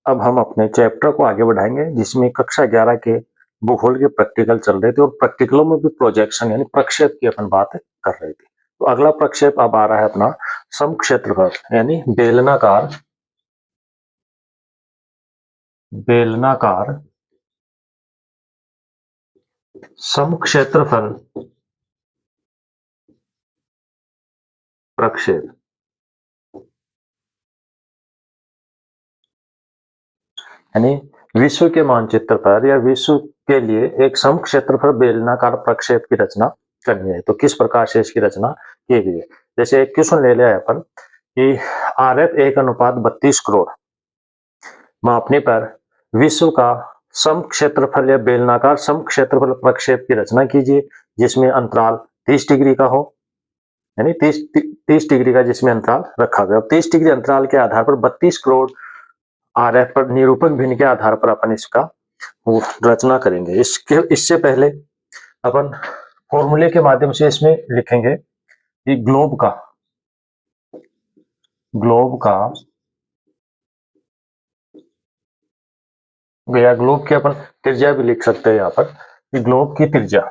अब हम अपने चैप्टर को आगे बढ़ाएंगे जिसमें कक्षा 11 के भूगोल के प्रैक्टिकल चल रहे थे और प्रैक्टिकलों में भी प्रोजेक्शन यानी प्रक्षेप की अपन बात कर रहे थे। तो अगला प्रक्षेप अब आ रहा है अपना समक्षेत्रफल यानी बेलनाकार बेलनाकार समक्षेत्रफल प्रक्षेप। यानी विश्व के मानचित्र पर या विश्व के लिए एक समक्षेत्रफल बेलनाकार प्रक्षेप की रचना करनी है। तो किस प्रकार से इसकी रचना की गई है? जैसे एक क्वेश्चन ले लिया है अपन कि आरएफ 1:32 करोड़ मापने पर विश्व का समक्षेत्रफल या बेलनाकार समक्षेत्रफल प्रक्षेप की रचना कीजिए जिसमें अंतराल 30 डिग्री का हो, यानी 30 डिग्री का जिसमें अंतराल रखा गया। 30 डिग्री अंतराल के आधार पर 32 करोड़ आरएफ पर निरूपक भिन्न के आधार पर अपन इसका वो रचना करेंगे। इससे पहले अपन फॉर्मूले के माध्यम से इसमें लिखेंगे कि ग्लोब का या ग्लोब की अपन त्रिज्या भी लिख सकते हैं यहाँ पर कि ग्लोब की त्रिज्या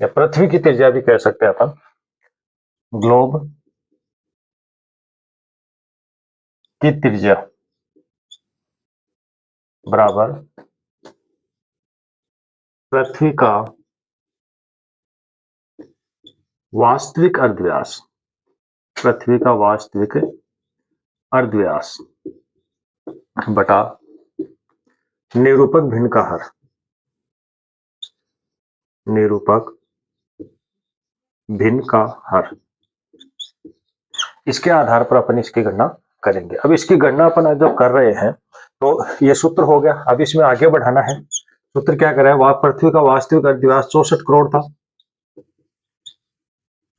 या पृथ्वी की त्रिज्या भी कह सकते हैं अपन। ग्लोब की त्रिज्या बराबर पृथ्वी का वास्तविक अर्धव्यास, पृथ्वी का वास्तविक अर्धव्यास बटा निरूपक भिन्न का हर, निरूपक भिन्न का हर। इसके आधार पर अपन इसकी गणना करेंगे। अब इसकी गणना अपन जब कर रहे हैं तो ये सूत्र हो गया। अब इसमें आगे बढ़ाना है। सूत्र क्या कर रहा है? वह पृथ्वी का वास्तविक अर्धव्यास 64 करोड़ था,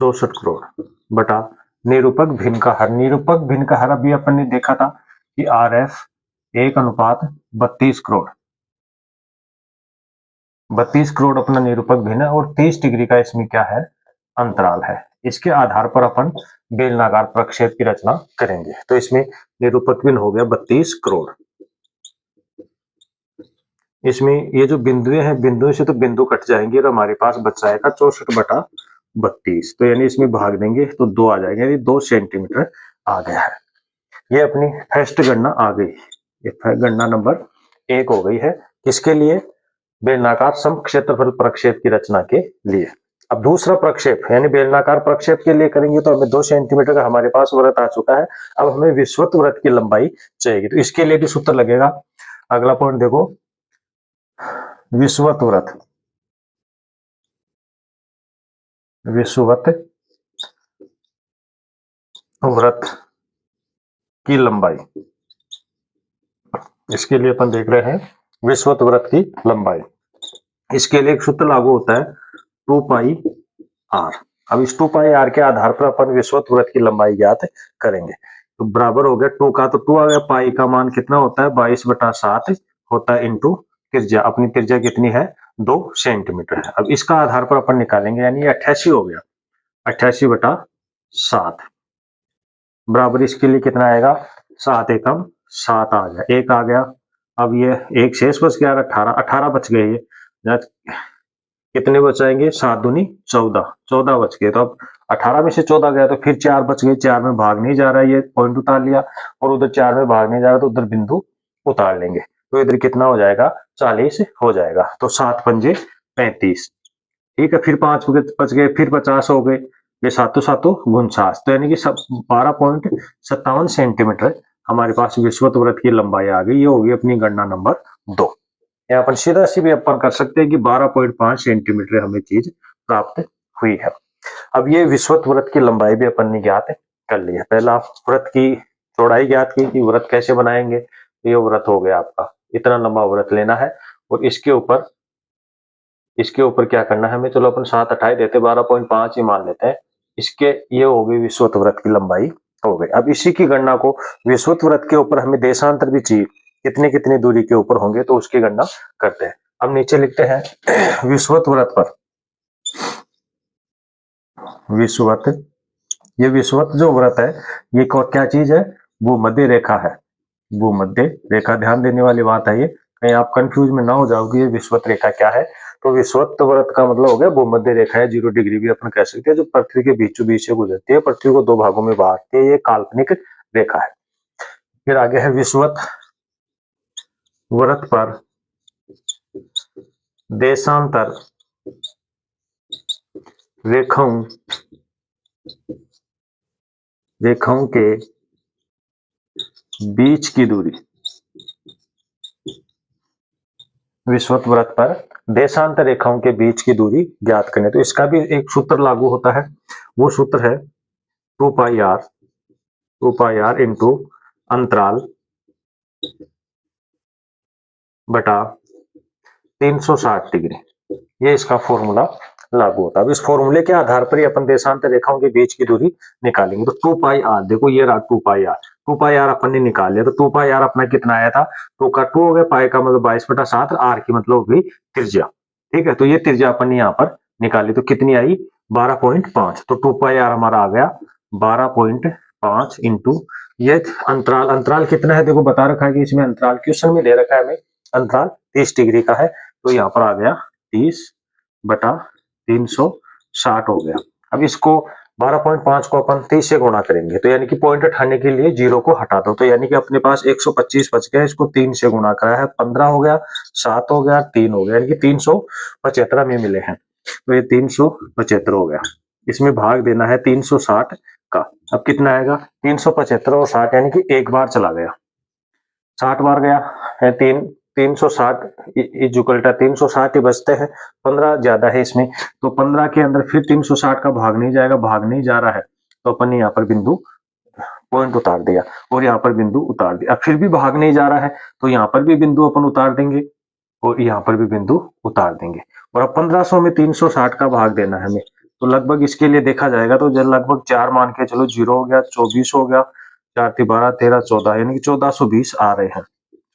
64 करोड़ बटा निरूपक भिन्न का हर। निरूपक भिन्न का हर अभी अपन ने देखा था कि आरएफ 1:32 करोड़, 32 करोड़ अपना निरूपक भिन्न है और 30 डिग्री का इसमें क्या है? अंतराल है। इसके आधार पर अपन बेलनाकार प्रक्षेप की रचना करेंगे। तो इसमें निरूपक भिन्न हो गया 32 करोड़। इसमें ये जो बिंदुएं हैं, बिंदुओं से तो बिंदु कट जाएंगे और हमारे पास बच जाएगा 64/32। तो यानी इसमें भाग देंगे तो 2 आ जाएंगे, यानी 2 सेंटीमीटर आ गया है। ये अपनी फर्स्ट गणना आ गई। ये गणना नंबर 1 हो गई है। किसके लिए? बेलनाकार समक्षेत्रफल प्रक्षेप की रचना के लिए। अब दूसरा प्रक्षेप यानी बेलनाकार प्रक्षेप के लिए करेंगे तो हमें 2 सेंटीमीटर का हमारे पास वृत्त आ चुका है। अब हमें विषुवत वृत्त की लंबाई चाहिए, तो इसके लिए भी सूत्र लगेगा। अगला पॉइंट देखो, विषुवत वृत्त, विषुवत वृत्त की लंबाई। इसके लिए अपन देख रहे हैं विषुवत वृत्त की लंबाई। इसके लिए एक सूत्र लागू होता है 2 पाई आर। अब इस 2 पाई आर के आधार पर अपन विषुवत वृत्त की लंबाई ज्ञात करेंगे। तो बराबर हो गया 2 का तो 2 आ गया, पाई का मान कितना होता है? 22/7 होता है इंटू त्रिज्या। अपनी त्रिज्या कितनी है? 2 सेंटीमीटर है। अब इसका आधार पर अपन निकालेंगे, यानी 88 हो गया, 88/7 बराबर इसके लिए कितना आएगा? 7 एकम 7 आ गया, 1 आ गया। अब ये एक शेष बच गया 18, 18 बच गए। ये कितने बचाएंगे? 7 दूनी 14, 14 बच गए। तो अब 18 में से 14 गया तो फिर 4 बच गए। 4 में भाग नहीं जा रहा है, ये पॉइंट उतार लिया, और उधर 4 में भाग नहीं जा रहा तो उधर बिंदु उतार लेंगे। तो इधर कितना हो जाएगा? 40 हो जाएगा। तो 7 पंजे 35, ठीक है। फिर 5 बच गए, फिर 50 हो गए। ये 7 7 49, तो यानी कि 12.57 सेंटीमीटर हमारे पास विषुवत वृत्त की लंबाई आ गई। ये होगी अपनी गणना नंबर 2। यहाँ पर सीधा सी भी अपन कर सकते हैं कि 12.5 सेंटीमीटर हमें चीज प्राप्त हुई है। अब ये विषुवत वृत्त की लंबाई भी अपन ने ज्ञात कर ली है। पहला वृत्त की चौड़ाई ज्ञात की कि वृत्त कैसे बनाएंगे। तो ये वृत्त हो गया आपका, इतना लंबा वृत्त लेना है और इसके ऊपर क्या करना है हमें? चलो अपन 7 हटाई देते, 12.5 ही मान लेते हैं। इसके ये हो गई विषुवत वृत्त की लंबाई हो गई। अब इसी की गणना को विषुवत वृत्त के ऊपर हमें देशांतर भी चाहिए, कितनी कितनी दूरी के ऊपर होंगे, तो उसकी गणना करते हैं। अब नीचे लिखते हैं विषुवत वृत्त पर, विषुवत, ये विषुवत जो वृत्त है ये क्या चीज है? वो मध्य रेखा है। भूमध्य रेखा। ध्यान देने वाली बात है ये, कहीं आप कंफ्यूज में ना हो जाओ कि ये विषुवत रेखा क्या है। तो विषुवत व्रत का मतलब हो गया भूमध्य रेखा है, 0 डिग्री भी अपन कह सकते हैं, जो पृथ्वी के बीचों बीच से गुजरती है, पृथ्वी को दो भागों में बांटती है, ये काल्पनिक रेखा है। फिर आगे है विषुवत व्रत पर देशांतर रेखाओं के बीच की दूरी। विषुवत व्रत पर देशांतर रेखाओं के बीच की दूरी ज्ञात करने, तो इसका भी एक सूत्र लागू होता है। वो सूत्र है 2 पाई इंटू अंतराल बटा 360 डिग्री, ये इसका फॉर्मूला लागू होता है। अब इस फॉर्मूले के आधार पर ही अपन देशांतर रेखाओं के बीच की दूरी निकालेंगे। तो 2 पाई आर, देखो ये रहा 2 पाई आर अपन ने निकाल लिया। तो 2 पाई आर अपना कितना आया था, 2 का 2 हो गया, पाई का मतलब 22/7, आर की मतलब हो गई त्रिज्या। ठीक है, तो ये त्रिज्या अपन ने यहाँ पर निकाली, तो कितनी आई 12.5। तो 2 पाई आर हमारा आ गया 12.5 इंटू ये अंतराल कितना है, देखो बता रखा है कि इसमें अंतराल क्वेश्चन में दे रखा है हमें, अंतराल 30 डिग्री का है। तो यहाँ पर आ गया 30/360 हो गया। अब इसको 12.5 को अपन 30 से गुणा करेंगे, तो यानी कि पॉइंट हटाने के लिए 0 को हटा दो, तो यानी कि अपने पास 125 बच गया। इसको 3 से गुणा करा है, 15 हो गया, 7 हो गया, 3 हो गया, यानी कि 375 हमें मिले हैं। तो ये 375 हो गया। इसमें भाग देना है 360 का। अब कितना आएगा 375 और 60, यानी कि एक बार चला गया, 60 बार गया है, 360 इक्वल 360 ही बचते हैं, 15 ज्यादा है इसमें, तो 15 के अंदर फिर 360 का भाग नहीं जाएगा, भाग नहीं जा रहा है, तो अपन ने यहाँ पर बिंदु पॉइंट उतार दिया और यहाँ पर बिंदु उतार दिया। अब फिर भी भाग नहीं जा रहा है, तो यहाँ पर भी बिंदु अपन उतार देंगे और यहाँ पर भी बिंदु उतार देंगे। और अब 1500 में 360 का भाग देना है हमें, तो लगभग इसके लिए देखा जाएगा तो लगभग 4 मान के चलो, 0 हो गया, 24 हो गया, 4 × 12 13 14, यानी कि 1420 आ रहे हैं,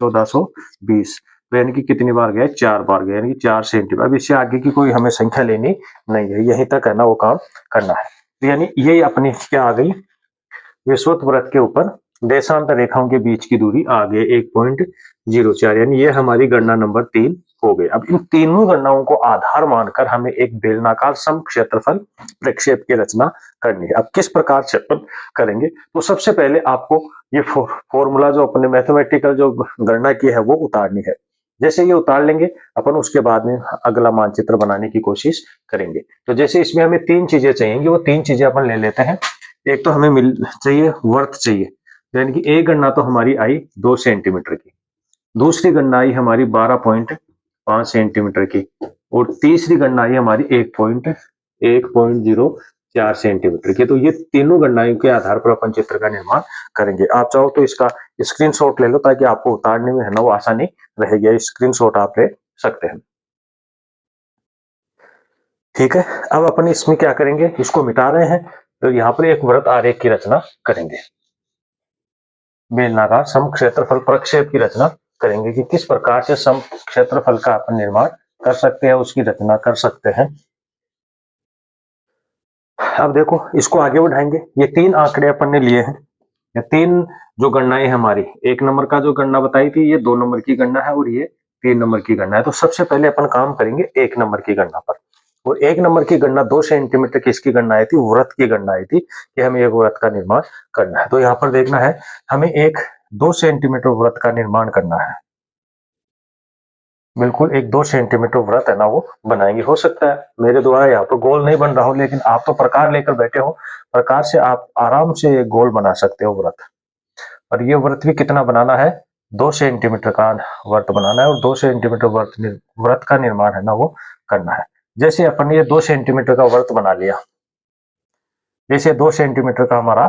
1420। तो यानी कि कितनी बार गए, 4 बार गए, यानी कि 4 सेंटीमीटर। अब इससे आगे की कोई हमें संख्या लेनी नहीं है, यहीं तक है ना वो काम करना है। तो यानी यही अपनी क्या आ गई, विषुवत व्रत के ऊपर देशांतर रेखाओं के बीच की दूरी आ गई 1.04, यानी ये हमारी गणना नंबर 3 हो गई। अब इन तीनों गणनाओं को आधार मानकर हमें एक बेलनाकार समक्षेत्रफल प्रक्षेप की रचना करनी है। अब किस प्रकार से अपन करेंगे, तो सबसे पहले आपको ये फॉर्मूला जो अपने मैथमेटिकल जो गणना की है वो उतारनी है। जैसे ये उतार लेंगे अपन, उसके बाद में अगला मानचित्र बनाने की कोशिश करेंगे। तो जैसे इसमें हमें 3 चीजें चाहिए, वो 3 चीजें अपन ले लेते हैं। एक तो हमें चाहिए वर्थ चाहिए, यानी कि एक गणना तो हमारी आई 2 सेंटीमीटर की, दूसरी गणना आई हमारी 12.5 सेंटीमीटर की, और तीसरी गणना आई हमारी 1.04 सेंटीमीटर की। तो ये तीनों गणनाओं के आधार पर अपन चित्र का निर्माण करेंगे। आप चाहो तो इसका स्क्रीनशॉट ले लो, ताकि आपको उतारने में है ना वो आसानी रहेगी, स्क्रीनशॉट आप ले सकते हैं। ठीक है, अब अपन इसमें क्या करेंगे, इसको मिटा रहे हैं, तो यहाँ पर एक वृत्त आरेख की रचना करेंगे, बेलनाकार समक्षेत्रफल प्रक्षेप की रचना करेंगे कि किस प्रकार से समक्षेत्रफल का अपन निर्माण कर सकते हैं, उसकी रचना कर सकते हैं। अब देखो इसको आगे बढ़ाएंगे, ये 3 आंकड़े अपन ने लिए हैं, ये 3 जो गणनाएं हमारी, 1 नंबर का जो गणना बताई थी, ये 2 नंबर की गणना है, और ये 3 नंबर की गणना है। तो सबसे पहले अपन काम करेंगे 1 नंबर की गणना पर। और 1 नंबर की गणना 2 सेंटीमीटर की इसकी गणना आई थी, व्रत की गणना आई थी कि हमें एक व्रत का निर्माण करना है। तो यहाँ पर देखना है, हमें एक 2 सेंटीमीटर व्रत का निर्माण करना है, बिल्कुल एक 2 सेंटीमीटर व्रत है ना वो बनाएंगे। हो सकता है मेरे द्वारा यहाँ पर गोल नहीं बन रहा हो, लेकिन आप तो प्रकार लेकर बैठे हो, प्रकार से आप आराम से एक गोल बना सकते हो व्रत। और ये व्रत भी कितना बनाना है, 2 सेंटीमीटर का व्रत बनाना है, और 2 सेंटीमीटर व्रत का निर्माण है ना वो करना है। जैसे अपन ये 2 सेंटीमीटर का व्रत बना लिया, जैसे 2 सेंटीमीटर का हमारा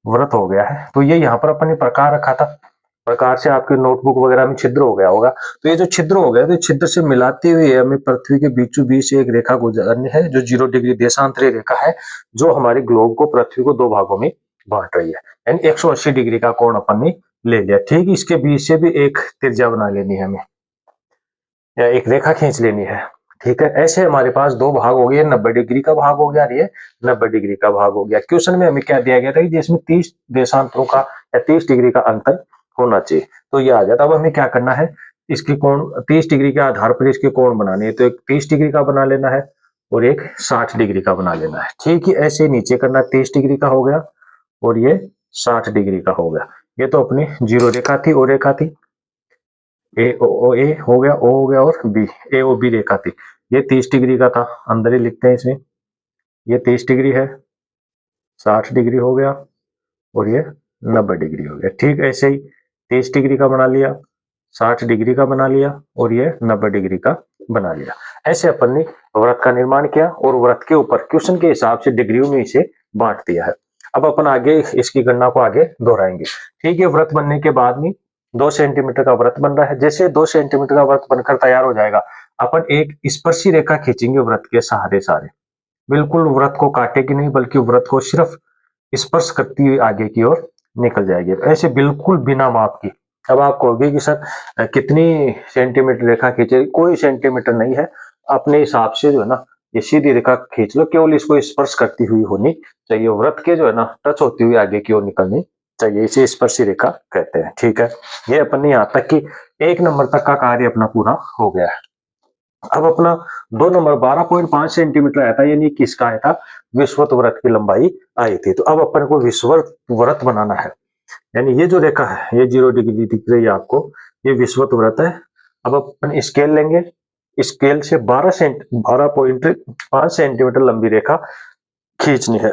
व्रत हो गया है, तो ये यहाँ पर अपन ने प्रकार रखा था, प्रकार से आपके नोटबुक वगैरह में छिद्र हो गया होगा। तो ये जो छिद्र हो गया, तो छिद्र से मिलाते हुए हमें पृथ्वी के बीचों बीच एक रेखा गुजरनी है, जो 0 डिग्री देशांतरी रेखा है, जो हमारे ग्लोब को, पृथ्वी को 2 भागों में बांट रही है। यानी 180 डिग्री का कोण अपन ने ले लिया। ठीक, इसके बीच से भी एक त्रिज्या बना लेनी है हमें, या एक रेखा खींच लेनी है। ठीक है, ऐसे हमारे पास 2 भाग हो गए, 90 डिग्री का भाग हो गया, ये 90 डिग्री का भाग हो गया। क्वेश्चन में हमें क्या दिया गया था कि जिसमें 30 देशांतरों का या 30 डिग्री का अंतर होना चाहिए। तो ये आ गया। तो अब हमें क्या करना है, इसकी कोण 30 डिग्री के आधार पर इसके कोण बनाने है। तो एक 30 डिग्री का बना लेना है और एक 60 डिग्री का बना लेना है। ठीक है, ऐसे नीचे करना, 30 डिग्री का हो गया और ये 60 डिग्री का हो गया। ये तो अपनी जीरो रेखा थी, ओ रेखा थी, ए ओ ए हो गया, ओ हो गया और बी, ए ओ बी रेखा थी। ये 30 डिग्री का था, अंदर ही लिखते हैं इसमें। ये 30 डिग्री है, 60 डिग्री हो गया और ये 90 डिग्री हो गया। ठीक ऐसे ही 30 डिग्री का बना लिया, 60 डिग्री का बना लिया और ये 90 डिग्री का बना लिया। ऐसे अपन ने वृत्त का निर्माण किया और वृत्त के ऊपर क्वेश्चन के हिसाब से डिग्रियों में इसे बांट दिया है। अब अपन आगे इसकी गणना को आगे दोहराएंगे। ठीक है, वृत्त बनने के बाद में 2 सेंटीमीटर का वृत्त बन रहा है। जैसे 2 सेंटीमीटर का वृत्त बनकर तैयार हो जाएगा, अपन एक स्पर्शी रेखा खींचेंगे वृत्त के सहारे सारे। बिल्कुल वृत्त को काटेगी नहीं, बल्कि वृत्त को सिर्फ स्पर्श करती हुई आगे की ओर निकल जाएगी। ऐसे बिल्कुल बिना माप की। अब आप कहोगे कि सर कितनी सेंटीमीटर रेखा खींचे, कोई सेंटीमीटर नहीं है, अपने हिसाब से जो है ना ये सीधी रेखा खींच लो, केवल इसको स्पर्श करती हुई होनी चाहिए, वृत्त के जो है ना टच होती हुई आगे की ओर निकलनी चाहिए, इसे स्पर्शी रेखा कहते हैं। ठीक है, ये अपन ने यहाँ तक कि 1 नंबर तक का कार्य अपना पूरा हो गया है। अब अपना 2 नंबर 12.5 सेंटीमीटर आया था, यानी किसका आया था, विषुवत वृत्त की लंबाई आई थी। तो अब अपन को विषुवत वृत्त बनाना है, यानी ये जो रेखा है ये 0 डिग्री दिख रही है आपको, ये विषुवत वृत्त है। अब अपन स्केल लेंगे, स्केल से 12.5 सेंटीमीटर लंबी रेखा खींचनी है।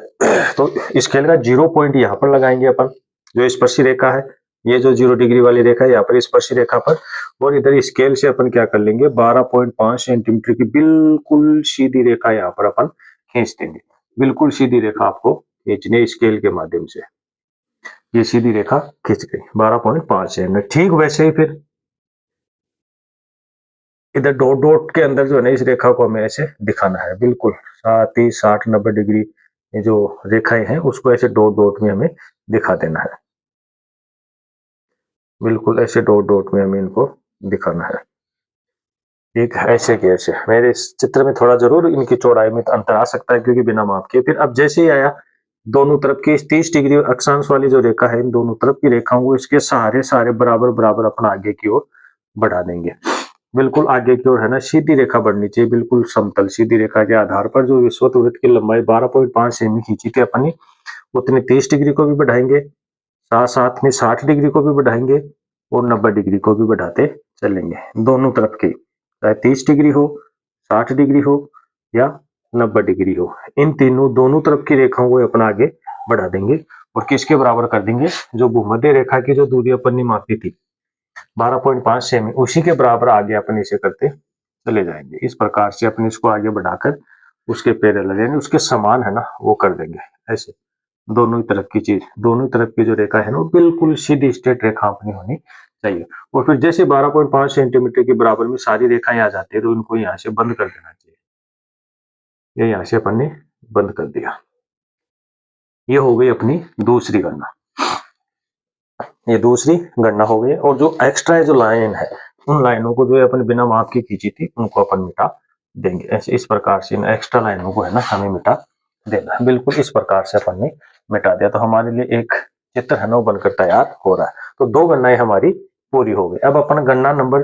तो स्केल का 0 पॉइंट यहाँ पर लगाएंगे अपन, जो स्पर्शी रेखा है, ये जो 0 डिग्री वाली रेखा है यहाँ पर स्पर्शी रेखा पर, और इधर स्केल से अपन क्या कर लेंगे, 12.5 सेंटीमीटर की बिल्कुल सीधी रेखा यहाँ पर अपन खींच देंगे। बिल्कुल सीधी रेखा आपको खींचनी स्केल के माध्यम से, ये सीधी रेखा खींच गई 12.5 सेंटीमीटर। ठीक वैसे ही फिर इधर डॉट डॉट के अंदर जो है ना, इस रेखा को हमें ऐसे दिखाना है, बिल्कुल 30, 60, 90 डिग्री ये जो रेखाएं हैं उसको ऐसे डॉट डॉट में हमें दिखा देना है। बिल्कुल ऐसे डॉट डॉट में हमें इनको दिखाना है। ठीक है, ऐसे के ऐसे। मेरे इस चित्र में थोड़ा जरूर इनकी चौड़ाई में अंतर आ सकता है, क्योंकि बिना माप के। फिर अब जैसे ही आया, दोनों तरफ की 30 डिग्री अक्षांश वाली जो रेखा है, इन दोनों तरफ की रेखाओं को इसके सहारे सारे बराबर बराबर अपना आगे की ओर बढ़ा देंगे। बिल्कुल आगे की ओर है ना, सीधी रेखा बढ़नी चाहिए, बिल्कुल समतल सीधी रेखा के आधार पर। जो विषुवत वृत्त की लंबाई 12.5 सेमी खींची थी अपनी, उतनी 30 डिग्री को भी बढ़ाएंगे, साथ साथ में 60 डिग्री को भी बढ़ाएंगे और 90 डिग्री को भी बढ़ाते चलेंगे। दोनों तरफ की, चाहे 30 डिग्री हो, 60 डिग्री हो या 90 डिग्री हो, इन तीनों दोनों तरफ की रेखाओं को अपना आगे बढ़ा देंगे और किसके बराबर कर देंगे, जो भूमध्य रेखा की जो दूरी अपन ने मापी थी 12.5 सेमी, उसी के बराबर आगे अपन इसे करते चले जाएंगे। इस प्रकार से अपन इसको आगे बढ़ाकर उसके पैरेलल यानी उसके समान है ना वो कर देंगे। ऐसे दोनों ही तरफ की चीज, दोनों तरफ की जो रेखा है ना वो बिल्कुल सीधी स्ट्रेट रेखा अपनी होनी चाहिए। और फिर जैसे 12.5 सेंटीमीटर के बराबर में सारी रेखाएं आ जाती है, तो इनको यहाँ से बंद कर देना चाहिए। ये यहाँ से अपन ने बंद कर दिया। ये हो गई अपनी दूसरी गणना, ये दूसरी गणना हो गई। और जो एक्स्ट्रा जो लाइन है, उन लाइनों को जो है अपन बिना माप की खींची थी उनको अपन मिटा देंगे। ऐसे इस प्रकार से इन एक्स्ट्रा लाइनों को है ना हमें मिटा देना है। बिल्कुल इस प्रकार से अपन ने मिटा दिया, तो हमारे लिए एक चित्र है ना वो बनकर तैयार हो रहा है। तो 2 गणनाएं हमारी पूरी हो गई। अब अपन गणना नंबर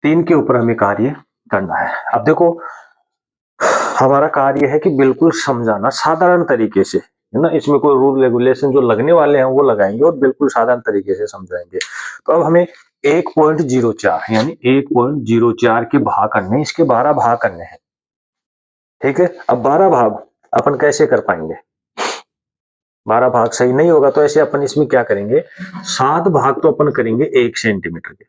3 के ऊपर हमें कार्य करना है। अब देखो, हमारा कार्य है कि बिल्कुल समझाना साधारण तरीके से, है ना, इसमें कोई रूल रेगुलेशन जो लगने वाले हैं वो लगाएंगे और बिल्कुल साधारण तरीके से समझाएंगे। तो अब हमें 1.04 यानी 1.04 के भाग करने, इसके 12 भाग करने हैं। ठीक है, अब 12 भाग अपन कैसे कर पाएंगे, 12 भाग सही नहीं होगा, तो ऐसे अपन इसमें क्या करेंगे, 7 भाग तो अपन करेंगे 1 सेंटीमीटर के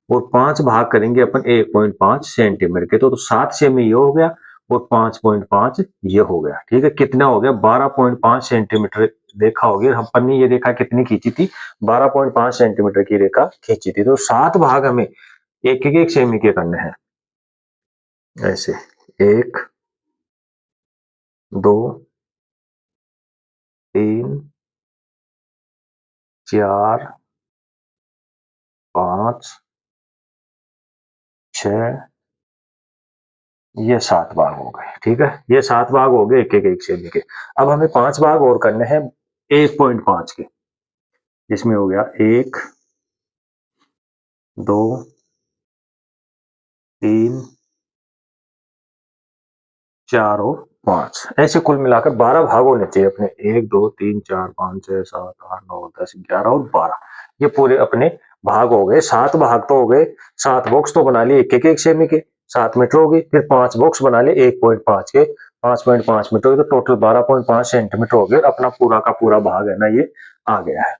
और 5 भाग करेंगे अपन 1.5 सेंटीमीटर के। तो 7 सेमी ये हो गया और 5.5 ये हो गया। ठीक है, कितना हो गया, 12.5 सेंटीमीटर रेखा हो गया। अपन ने ये रेखा कितनी खींची थी, 12.5 सेंटीमीटर की रेखा खींची थी। तो 7 भाग हमें एक एक सेमी के करने हैं। ऐसे 1, 2, 3, 4, 5, 6, ये 7 भाग हो गए। ठीक है, ये 7 भाग हो गए एक एक सेमी के। अब हमें 5 भाग और करने हैं 1.5 के, इसमें हो गया 1, 2 3 4 और 5 ऐसे कुल मिलाकर 12 भाग होने चाहिए अपने 1 2 3 4 5 6 7 8 9 10 11 और 12 ये पूरे अपने भाग हो गए। 7 भाग तो हो गए, 7 बॉक्स तो बना लिए एक सेमी के 7 मीटर हो गई, फिर 5 बॉक्स बना लिए 1.5 के 5.5 मीटर तो टोटल 12.5 सेंटीमीटर हो गया। अपना पूरा का पूरा भाग है ना ये आ गया है।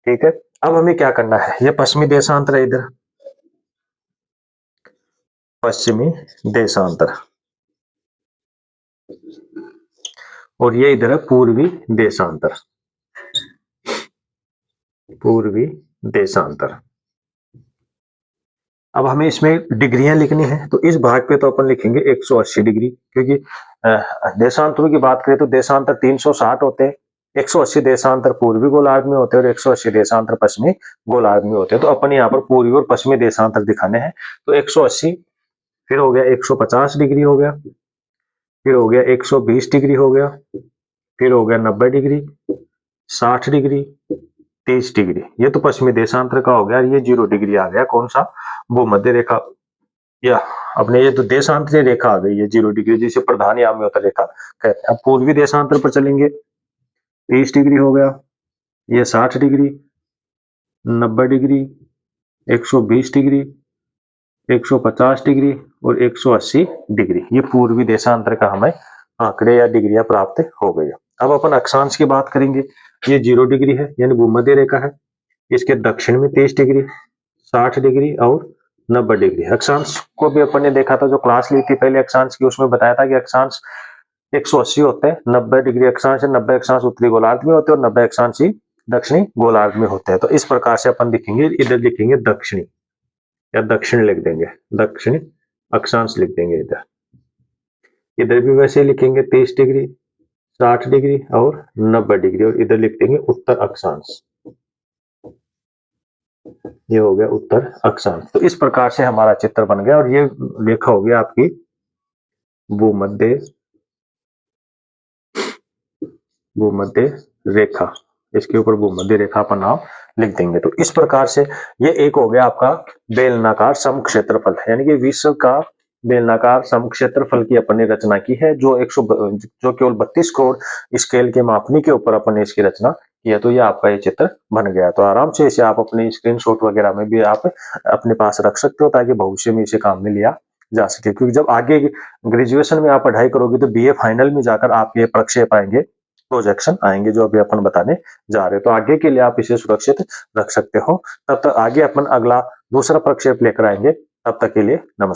ठीक है, अब हमें क्या करना है, ये पश्चिमी देशांतर है इधर, पश्चिमी देशांतर, और ये इधर है पूर्वी देशांतर, पूर्वी देशांतर। अब हमें इसमें डिग्रियां लिखनी है, तो इस भाग पे तो अपन लिखेंगे 180 डिग्री, क्योंकि देशांतरों की बात करें तो देशांतर 360 होते हैं। 180 देशांतर पूर्वी गोलार्ध में होते हैं और 180 देशांतर पश्चिमी गोलार्ध में होते हैं। तो अपन यहाँ पर पूर्वी और पश्चिमी देशांतर दिखाने हैं। तो 180, फिर हो गया 150 डिग्री हो गया, फिर हो गया 120 डिग्री हो गया, फिर हो गया 90 डिग्री, 60 डिग्री, 30 डिग्री। ये तो पश्चिमी देशांतर का हो गया। ये 0 डिग्री आ गया, कौन सा, भूमध्य रेखा, या अपने ये तो देशांतरीय रेखा आ गई है 0 डिग्री, जिसे प्रधान याम्योत्तर रेखा कहते हैं। अब पूर्वी देशांतर पर चलेंगे, 30 डिग्री हो गया, ये 60 डिग्री, 90 डिग्री, 120 डिग्री, 150 डिग्री और 180 डिग्री। ये पूर्वी देशांतर का हमें आंकड़े या डिग्रियां प्राप्त हो गई। अब अपन अक्षांश की बात करेंगे। ये 0 डिग्री है यानी भूमध्य रेखा है, इसके दक्षिण में 30 डिग्री, 60 डिग्री और 90 डिग्री। अक्षांश को भी अपन ने देखा था, जो क्लास ली थी पहले अक्षांश की, उसमें बताया था कि अक्षांश 180 होते हैं। 90 डिग्री अक्षांश है, 90 अक्षांश उत्तरी गोलार्ध में होते हैं और 90 अक्षांश ही दक्षिणी गोलार्ध में होते हैं। तो इस प्रकार से अपन लिखेंगे, इधर लिखेंगे दक्षिणी या दक्षिण लिख देंगे, दक्षिण अक्षांश लिख देंगे इधर। इधर भी वैसे ही लिखेंगे 30 डिग्री, 60 डिग्री और 90 डिग्री, और इधर लिख देंगे उत्तर अक्षांश। ये हो गया उत्तर अक्षांश। तो इस प्रकार से हमारा चित्र बन गया, और ये रेखा हो गया आपकी भूमध्य, भूमध्य रेखा। इसके ऊपर भूमध्य रेखा पर नाम लिख देंगे। तो इस प्रकार से ये एक हो गया आपका बेलनाकार समक्षेत्रफल, यानी कि विश्व का बेलनाकार समक्षेत्रफल की अपन ने रचना की है, जो जो केवल 32 करोड़ स्केल के मापनी के ऊपर अपन ने इसकी रचना की है। तो ये आपका ये चित्र बन गया। तो आराम से इसे आप अपने स्क्रीनशॉट वगैरह में भी आप अपने पास रख सकते हो, ताकि भविष्य में इसे काम में लिया जा सके। क्योंकि जब आगे ग्रेजुएशन में आप पढ़ाई करोगे तो बीए फाइनल में जाकर आप ये प्रक्षेप आएंगे, प्रोजेक्शन आएंगे, जो अभी अपन बताने जा रहे हैं। तो आगे के लिए आप इसे सुरक्षित रख सकते हो। तब तक आगे अपन अगला दूसरा प्रक्षेप लेकर आएंगे। तब तक के लिए नमस्कार।